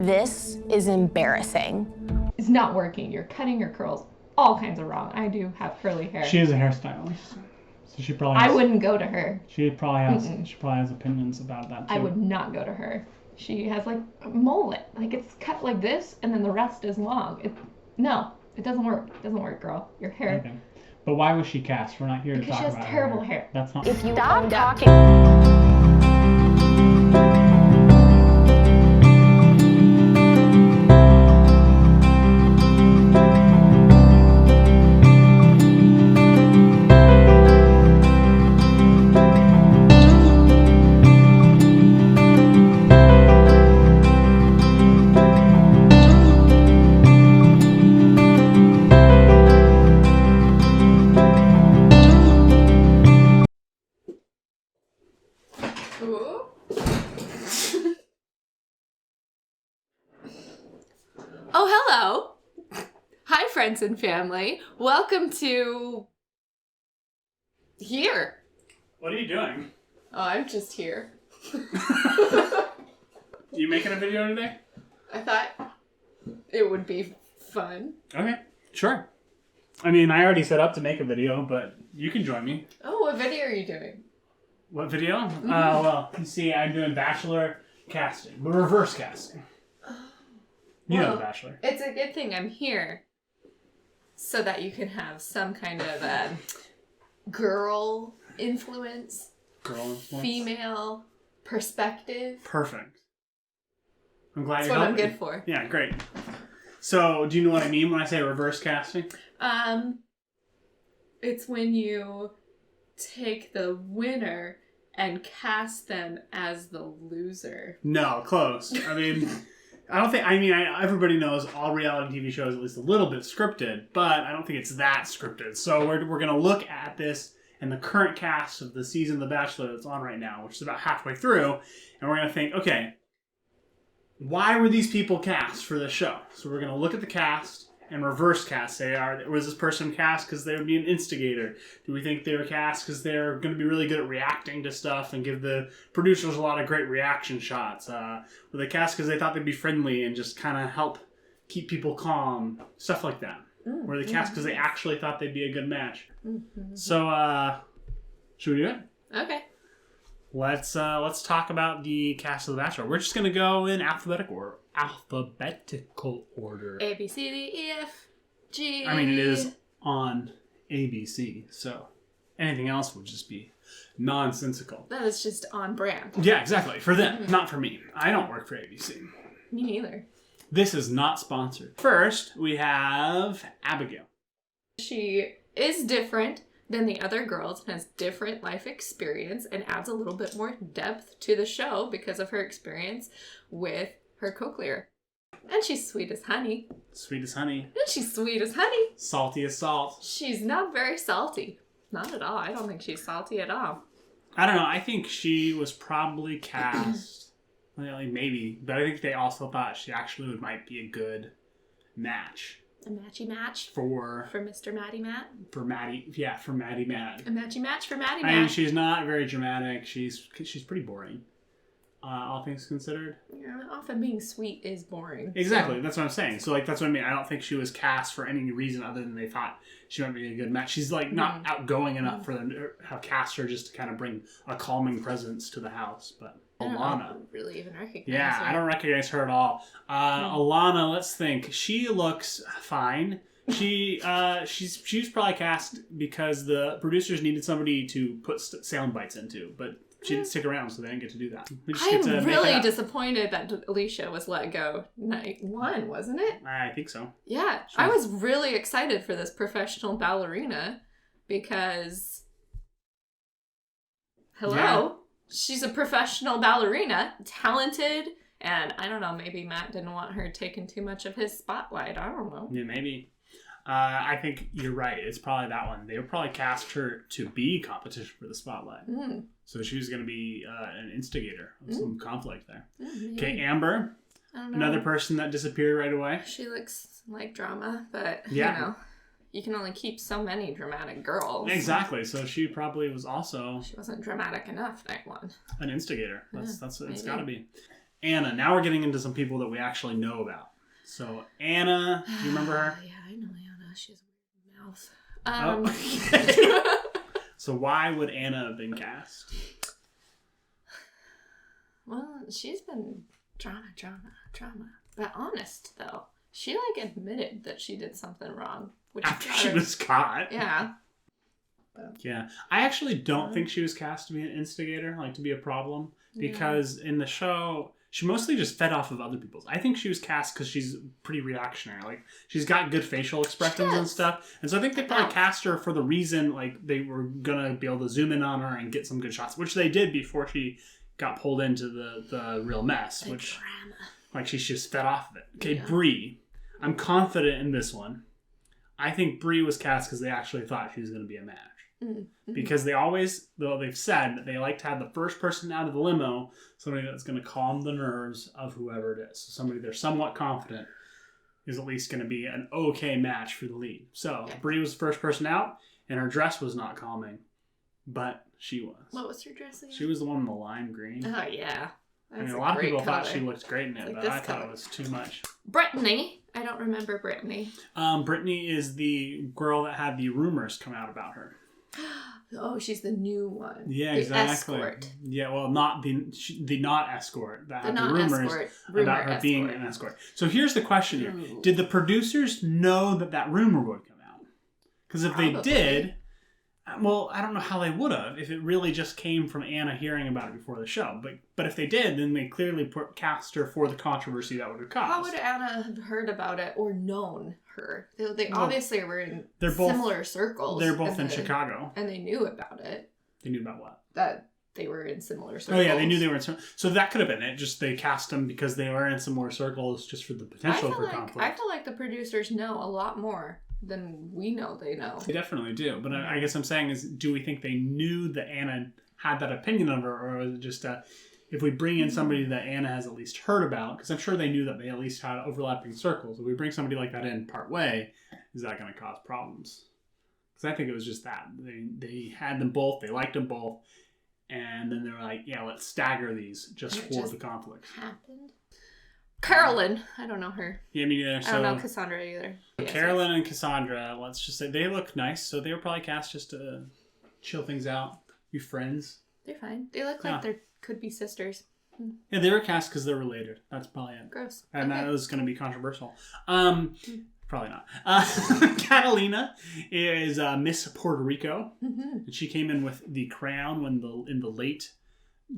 This is embarrassing. It's not working. You're cutting your curls all kinds of wrong. I do have curly hair. She is a hairstylist, so she probably has, I wouldn't go to her. She probably has opinions about that too. I would not go to her. She has like a mullet. Like it's cut like this and then the rest is long. No, it doesn't work. It doesn't work, girl. Your hair. Okay. But why was she cast? We're not here to talk about Because she has terrible hair. That's not. If you stop talking. Oh, hello. Hi, friends and family. Welcome to... here. What are you doing? Oh, I'm just here. You making a video today? I thought it would be fun. Okay, sure. I mean, I already set up to make a video, but you can join me. Oh, what video are you doing? What video? Well, you see, I'm doing Bachelor casting, but reverse casting. You know The Bachelor. It's a good thing I'm here so that you can have some kind of girl influence, female perspective. Perfect. I'm glad That's you're what I'm helping. good for. Yeah, great. So, do you know what I mean when I say reverse casting? It's when you take the winner and cast them as the loser. No, close. I mean, everybody knows all reality TV shows are at least a little bit scripted, but I don't think it's that scripted. So we're going to look at this and the current cast of the season of The Bachelor that's on right now, which is about halfway through, and we're going to think, okay, why were these people cast for this show? So we're going to look at the cast and reverse cast. Was this person cast because they would be an instigator? Do we think they were cast because they're going to be really good at reacting to stuff and give the producers a lot of great reaction shots? Were they cast because they thought they'd be friendly and just kind of help keep people calm? Stuff like that. Were they cast because they actually thought they'd be a good match? Mm-hmm. So, should we do it? Okay. Let's talk about the cast of The Bachelor. We're just going to go in alphabetical order. A, B, C, D, E, F, G. I mean, it is on ABC, so anything else would just be nonsensical. That is just on brand. Yeah, exactly. For them, not for me. I don't work for ABC. Me neither. This is not sponsored. First, we have Abigail. She is different than the other girls and has different life experience and adds a little bit more depth to the show because of her experience with her co-clear. And she's sweet as honey. Sweet as honey. And she's sweet as honey. Salty as salt. She's not very salty. Not at all. I don't think she's salty at all. I don't know. I think she was probably cast. Well, maybe. But I think they also thought she actually might be a good match. A matchy match? For Mr. Matty Matt? For Maddie. Yeah, for Maddie Matt. A matchy match for Matty Matt. I mean, she's not very dramatic. She's pretty boring. All things considered. Yeah, often being sweet is boring. Exactly, So. that's what I'm saying. So, that's what I mean. I don't think she was cast for any reason other than they thought she might be a good match. She's, not outgoing enough for them to have cast her just to kind of bring a calming presence to the house. But Alana. I don't really even recognize her. Yeah, I don't recognize her at all. Alana, let's think. She looks fine. She's probably cast because the producers needed somebody to put sound bites into, but she didn't stick around, so they didn't get to do that. I'm really disappointed that Alissa was let go night one, wasn't it? I think so. Yeah, I was really excited for this professional ballerina because, she's a professional ballerina, talented, and I don't know, maybe Matt didn't want her taking too much of his spotlight. I don't know. Yeah, maybe. I think you're right. It's probably that one. They would probably cast her to be competition for the spotlight. So she was going to be an instigator of some conflict there. Okay, Amber. Another person that disappeared right away. She looks like drama, but, you know, you can only keep so many dramatic girls. Exactly. So she probably was also... She wasn't dramatic enough night one. An instigator. That's what it's got to be. Anna. Now we're getting into some people that we actually know about. So Anna, do you remember her? Yeah, I know Anna. She has a weird mouth. Oh. So why would Anna have been cast? Well, she's been drama. But honest, though. She, like, admitted that she did something wrong. Which After she was caught. Yeah. Yeah. I actually don't think she was cast to be an instigator, like to be a problem. Because in the show, she mostly just fed off of other people's. I think she was cast because she's pretty reactionary. Like, she's got good facial expressions and stuff. And so I think they probably cast her for the reason, like, they were going to be able to zoom in on her and get some good shots. Which they did before she got pulled into the real mess. Big which, drama. like, she just fed off of it. Okay, Yeah. Bree. I'm confident in this one. I think Bree was cast because they actually thought she was going to be a match. Mm-hmm. Because they always, though they've said that they like to have the first person out of the limo, somebody that's going to calm the nerves of whoever it is. So somebody they're somewhat confident is at least going to be an okay match for the lead. So Bree was the first person out, and her dress was not calming, but she was. What was her dress again? She was the one in the lime green. Oh, yeah. I mean, a lot of people thought she looked great in it, like but I thought color. it was too much. Brittany. I don't remember Brittany. Brittany is the girl that had the rumors come out about her. Oh, she's the new one. Yeah, the exactly. Escort. Yeah, well, not the not escort that The had the not rumors escort. about her being an escort. So here's the question here: did the producers know that rumor would come out? Because if they did, well, I don't know how they would have if it really just came from Anna hearing about it before the show. But if they did, then they clearly cast her for the controversy that would have caused. How would Anna have heard about it or known her? They obviously were in similar circles. They're both in Chicago. And they knew about it. They knew about what? That they were in similar circles. Oh yeah, they knew they were in so that could have been it. Just they cast them because they were in similar circles just for the potential for conflict. I feel like the producers know a lot more than we know they know. They definitely do. But I guess I'm saying is, do we think they knew that Anna had that opinion of her, or was it just if we bring in somebody that Anna has at least heard about, because I'm sure they knew that they at least had overlapping circles. If we bring somebody like that in part way, is that going to cause problems? Because I think it was just that. They had them both, they liked them both, and then they were like, yeah, let's stagger these just for the conflict. Happened. Carolyn. I don't know her. Yeah, me neither. I don't know Cassandra either. Carolyn and Cassandra, let's just say they look nice, so they were probably cast just to chill things out, be friends. They're fine. They look like they could be sisters. Yeah, they were cast because they're related. That's probably it. Gross. And that was going to be controversial. Probably not. Catalina is Miss Puerto Rico. Mm-hmm. And she came in with the crown in the late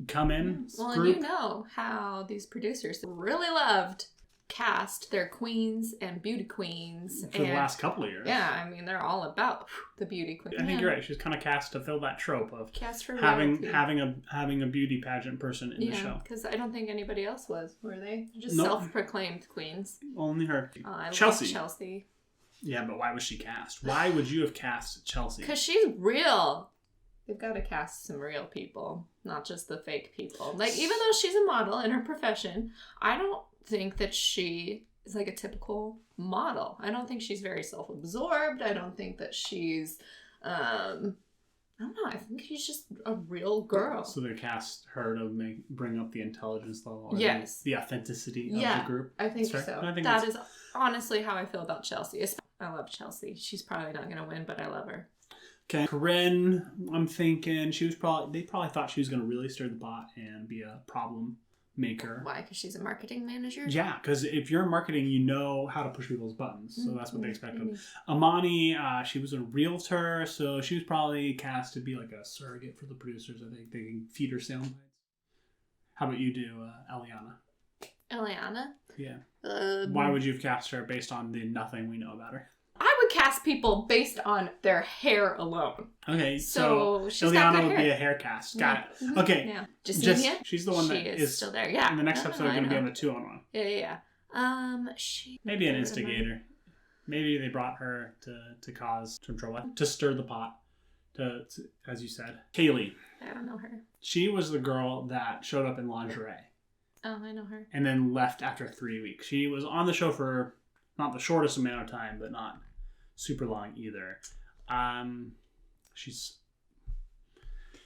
come in Well, group. and you know how these producers really loved cast their queens and beauty queens for the last couple of years. Yeah, I mean they're all about the beauty queen. I think you're right. She was kind of cast to fill that trope of cast for having a beauty pageant person in the show. Because I don't think anybody else was. Were they? Just Nope. self-proclaimed queens. Only her. I Chelsea. love Chelsea. Yeah, but why was she cast? Why would you have cast Chelsea? Because she's real. They've got to cast some real people, not just the fake people. Like, even though she's a model in her profession, I don't think that she is like a typical model. I don't think she's very self-absorbed. I don't think that she's, I don't know. I think she's just a real girl. So they cast her to bring up the intelligence level. Or the authenticity of the group. I think so. I think that is honestly how I feel about Chelsea. I love Chelsea. She's probably not going to win, but I love her. Okay, Corinne, I'm thinking they probably thought she was going to really stir the pot and be a problem maker. Why? Because she's a marketing manager? Yeah, because if you're in marketing, you know how to push people's buttons. So that's what they expected. Amani, she was a realtor, so she was probably cast to be like a surrogate for the producers. I think they can feed her sound bites. How about you do, Eliana? Eliana? Yeah. Why would you have cast her based on the nothing we know about her? I would cast people based on their hair alone. Okay, so she's got Eliana good would hair. be a hair cast. Got it. Mm-hmm. Okay. Yeah. Justinia? She's the one that is still there. Yeah. In the next episode, going to be on the 2-on-1. Yeah. Maybe an instigator. Maybe they brought her to cause some trouble, to stir the pot. To as you said, Kaylee. I don't know her. She was the girl that showed up in lingerie. Oh, I know her. And then left after 3 weeks. She was on the show for not the shortest amount of time, but not super long either.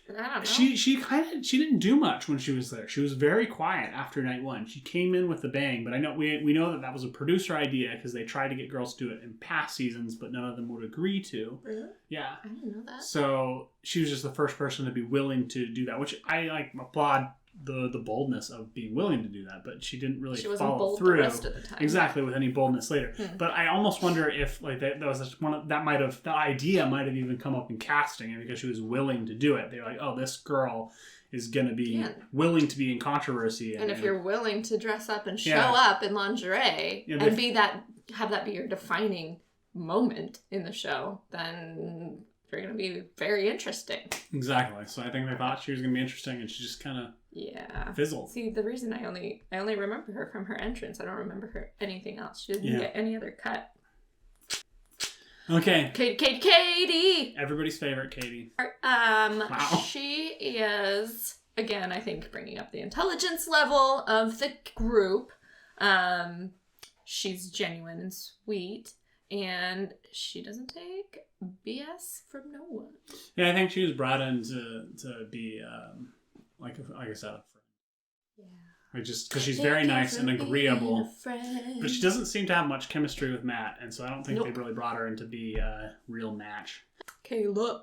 I don't know. She didn't do much when she was there. She was very quiet after night one. She came in with the bang, but I know we know that was a producer idea because they tried to get girls to do it in past seasons, but none of them would agree to. Really? Yeah. I didn't know that. So she was just the first person to be willing to do that, which I applaud the boldness of being willing to do that, but she didn't really She wasn't follow bold through the rest of the time. exactly with any boldness later. But I almost wonder if like that was just the idea might have even come up in casting, and because she was willing to do it, they're like, oh, this girl is gonna be willing to be in controversy, and if you're willing to dress up and show Yeah. up in lingerie Yeah, and have that be your defining moment in the show, then you're gonna be very interesting. Exactly. So I think they thought she was gonna be interesting, and she just kind of fizzled. See, the reason I only remember her from her entrance. I don't remember her anything else. She didn't get any other cut. Okay. Katie. Everybody's favorite, Katie. Wow. She is, again, I think, bringing up the intelligence level of the group. She's genuine and sweet, and she doesn't take BS from no one. Yeah, I think she was brought in to be like I said, a friend. Yeah. Or just because she's very nice and agreeable, but she doesn't seem to have much chemistry with Matt, and so I don't think they really brought her in to be a real match. Caleb.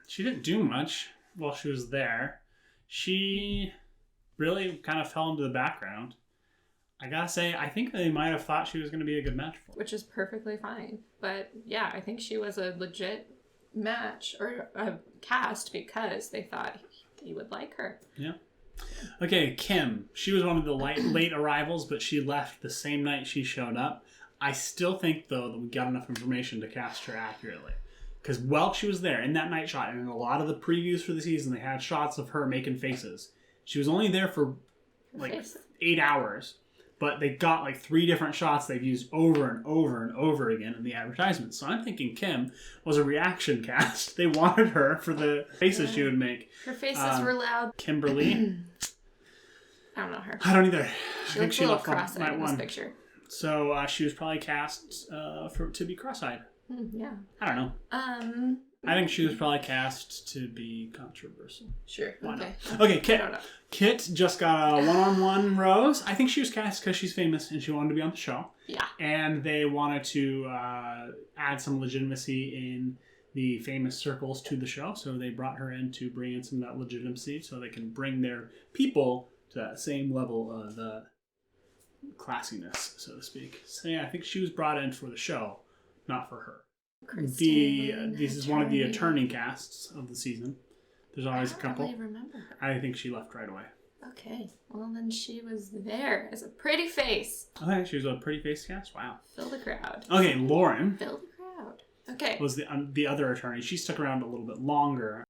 She didn't do much while she was there. She really kind of fell into the background. I gotta say, I think they might have thought she was going to be a good match for her. Which is perfectly fine. But yeah, I think she was a legit match or a cast because they thought he would like her. Yeah. Okay, Kim. She was one of the late arrivals, but she left the same night she showed up. I still think, though, that we got enough information to cast her accurately. Because while she was there in that night shot, and in a lot of the previews for the season, they had shots of her making faces. She was only there for like 8 hours. But they got like 3 different shots they've used over and over and over again in the advertisements. So I'm thinking Kim was a reaction cast. They wanted her for the faces she would make. Her faces were loud. Kimberly. I don't know her. I don't either. She looks a little cross-eyed in this picture. So she was probably cast to be cross-eyed. Yeah. I don't know. I think she was probably cast to be controversial. Sure. Why Okay. not? Okay, Kit. I don't know. Kit just got a one-on-one rose. I think she was cast because she's famous and she wanted to be on the show. Yeah. And they wanted to add some legitimacy in the famous circles to the show. So they brought her in to bring in some of that legitimacy so they can bring their people to that same level of classiness, so to speak. So yeah, I think she was brought in for the show, not for her. This is one of the attorney casts of the season. There's always a couple. I don't really remember her. I think she left right away. Okay. Well, then she was there as a pretty face. Okay, she was a pretty face cast. Wow. Fill the crowd. Okay, Lauren Fill the crowd. Okay. was the other attorney. She stuck around a little bit longer.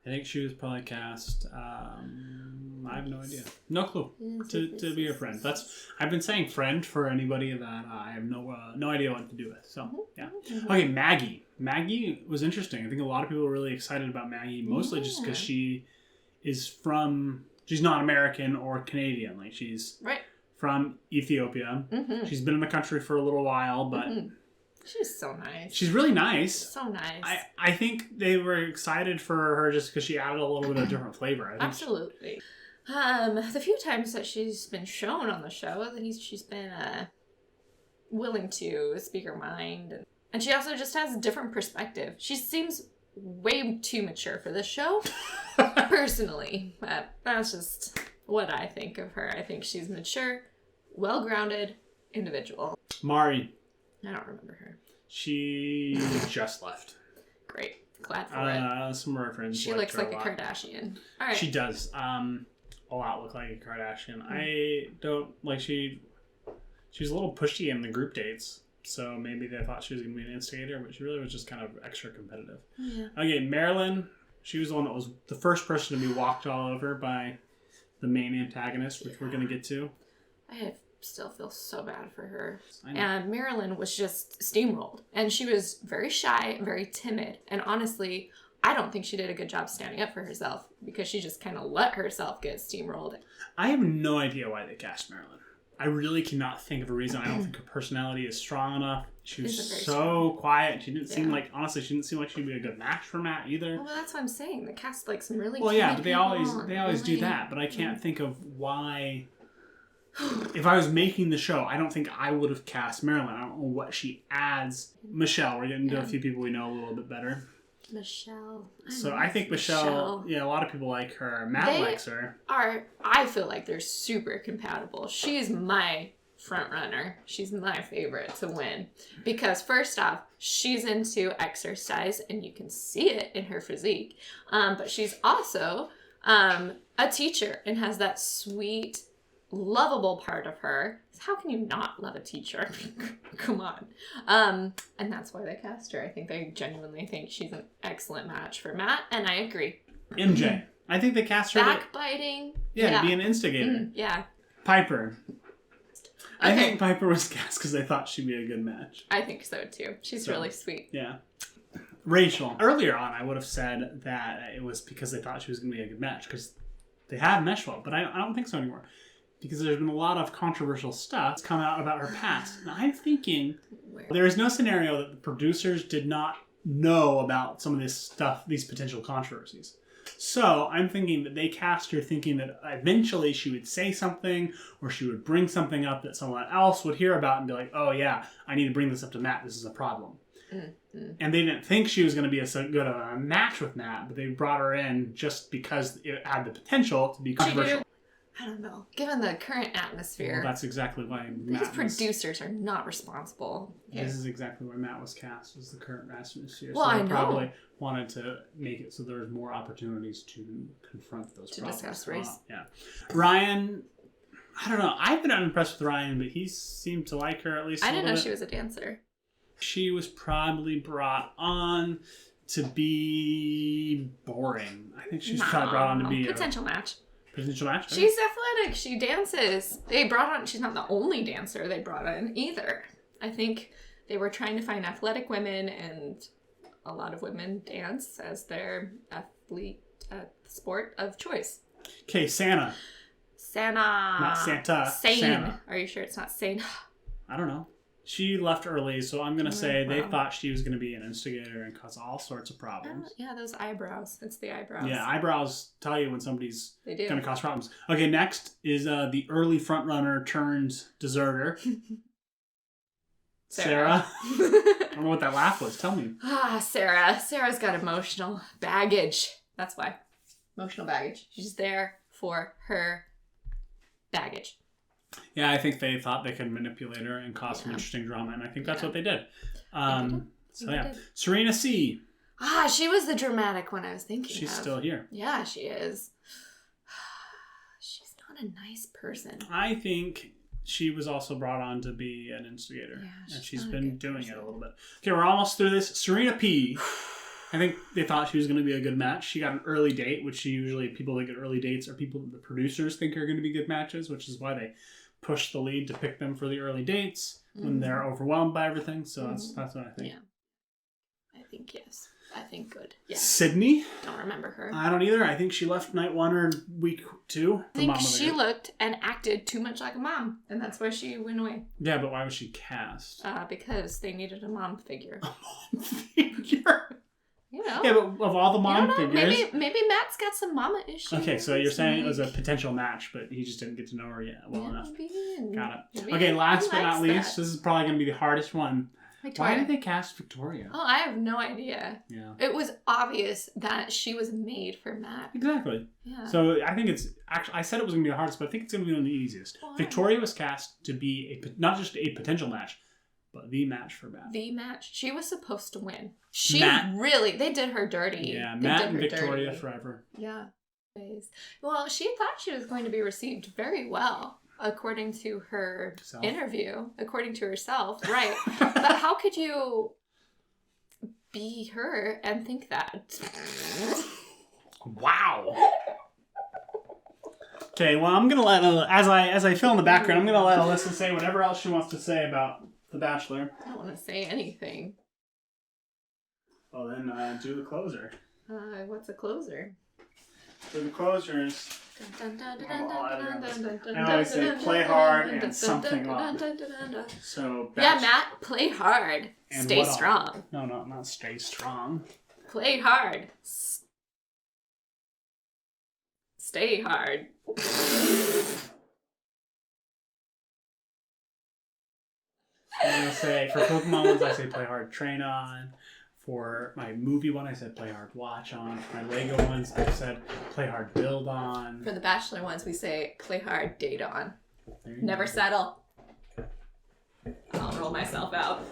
I think she was probably cast. I have no idea, no clue. To be a friend. I've been saying friend for anybody that I have no idea what to do with. So yeah. Okay, Maggie. Maggie was interesting. I think a lot of people were really excited about Maggie, mostly just because she's not American or Canadian. Like she's from Ethiopia. Mm-hmm. She's been in the country for a little while, but. Mm-hmm. She's so nice. She's really nice. So nice. I think they were excited for her just because she added a little bit of different flavor. Absolutely. The few times that she's been shown on the show, she's been willing to speak her mind. And she also just has a different perspective. She seems way too mature for this show, personally. But that's just what I think of her. I think she's mature, well-grounded individual. Mari. I don't remember her. She just left. Great. Glad for it. Some of her friends. She looks like a Kardashian. All right. She does. A lot look like a Kardashian. I don't like she's a little pushy in the group dates. So maybe they thought she was going to be an instigator, but she really was just kind of extra competitive. Yeah. Okay, Marilyn. She was the one that was the first person to be walked all over by the main antagonist, which we're going to get to. I still feel so bad for her. And Marilyn was just steamrolled. And she was very shy, very timid. And honestly, I don't think she did a good job standing up for herself because she just kind of let herself get steamrolled. I have no idea why they cast Marilyn. I really cannot think of a reason. I don't think her personality is strong enough. She was Isn't very so quiet. She didn't seem Yeah. like, honestly, she didn't seem like she'd be a good match for Matt either. Well, that's what I'm saying. The cast like some really. Well, yeah, cute but they people always and do really- that. But I can't think of why. If I was making the show, I don't think I would have cast Marilyn. I don't know what she adds. Michelle, we're getting to a few people we know a little bit better. Michelle. So I think Michelle, yeah, a lot of people like her. Matt They likes her. I feel like they're super compatible. She's my front runner. She's my favorite to win because first off, she's into exercise and you can see it in her physique. But she's also a teacher and has that sweet, lovable part of her. How can you not love a teacher? Come on. And that's why they cast her. I think they genuinely think she's an excellent match for Matt, and I agree. MJ. I think they cast her Backbiting. to be an instigator. Yeah. Piper. I Okay. think Piper was cast because they thought she'd be a good match. I think so too. She's really sweet. Yeah. Rachel. Earlier on, I would have said that it was because they thought she was going to be a good match because they have meshed well, but I don't think so anymore. Because there's been a lot of controversial stuff that's come out about her past. And I'm thinking there is no scenario that the producers did not know about some of this stuff, these potential controversies. So I'm thinking that they cast her thinking that eventually she would say something or she would bring something up that someone else would hear about and be like, oh yeah, I need to bring this up to Matt. This is a problem. Mm-hmm. And they didn't think she was going to be so good of a match with Matt, but they brought her in just because it had the potential to be controversial. I don't know. Given the current atmosphere, Well, that's exactly why these Matt producers are not responsible. This is exactly where Matt was cast, was the current atmosphere. Well, so I they know. probably wanted to make it so there was more opportunities to confront those To problems. discuss race. Yeah. Ryan, I don't know. I've been unimpressed with Ryan, but he seemed to like her at least a I didn't little know bit. she was a dancer. She was probably brought on to be boring. I think she was probably brought on to be potential match. Potential match? Okay. She's athletic. She dances. They brought on. She's not the only dancer they brought in either. I think they were trying to find athletic women, and a lot of women dance as their athlete sport of choice. Okay, Santa. Santa. Not Santa. Sane. Santa. Are you sure it's not sane? I don't know. She left early, so I'm going to say they wow. thought she was going to be an instigator and cause all sorts of problems. Yeah, those eyebrows. It's the eyebrows. Yeah, eyebrows tell you when somebody's They do. going to cause problems. Okay, next is the early frontrunner turned deserter. Sarah. I don't know what that laugh was. Tell me. Sarah. Sarah's got emotional baggage. That's why. Emotional baggage. She's there for her baggage. Yeah, I think they thought they could manipulate her and cause some interesting drama, and I think that's what they did. So yeah, Serena C. She was the dramatic one I was thinking She's of. still here. Yeah, she is. She's not a nice person. I think she was also brought on to be an instigator, and she's been doing it a little bit. Okay, we're almost through this. Serena P. I think they thought she was going to be a good match. She got an early date, which usually people that get early dates are people that the producers think are going to be good matches, which is why they push the lead to pick them for the early dates when they're overwhelmed by everything. So that's what I think. Yeah. I think yes. I think good. Yeah. Sydney? Don't remember her. I don't either. I think she left night 1 or week 2. I think she looked and acted too much like a mom, and that's why she went away. Yeah, but why was she cast? Because they needed a mom figure. A mom figure? You know. Yeah, but of all the mom figures... Maybe Matt's got some mama issues. Okay, so you're saying it was a potential match, but he just didn't get to know her yet well enough. Got it. Okay, last but not least, this is probably going to be the hardest one. Victoria. Why did they cast Victoria? Oh, I have no idea. Yeah. It was obvious that she was made for Matt. Exactly. Yeah. So I think it's actually, I said it was going to be the hardest, but I think it's going to be one of the easiest. Why? Victoria was cast to be not just a potential match, but the match for Matt. The match. She was supposed to win. They did her dirty. Yeah, They Matt did and her Victoria dirty. forever. Yeah. Well, she thought she was going to be received very well, according to her interview, according to herself. Right. But how could you be her and think that? Wow. Okay, well, I'm gonna let as I fill in the background, I'm gonna let Alissa say whatever else she wants to say about The Bachelor. I don't want to say anything. Well, then do the closer. What's a closer? So the closer is I always say play hard and something on. So Yeah, Matt, play hard. And Stay what on? strong. No, not stay strong. Play hard. Stay hard. And I say for Pokemon ones, I say play hard, train on. For my movie one, I said play hard, watch on. For my Lego ones, I said play hard, build on. For the Bachelor ones, we say play hard, date on. There you Never go. settle. I'll roll myself out.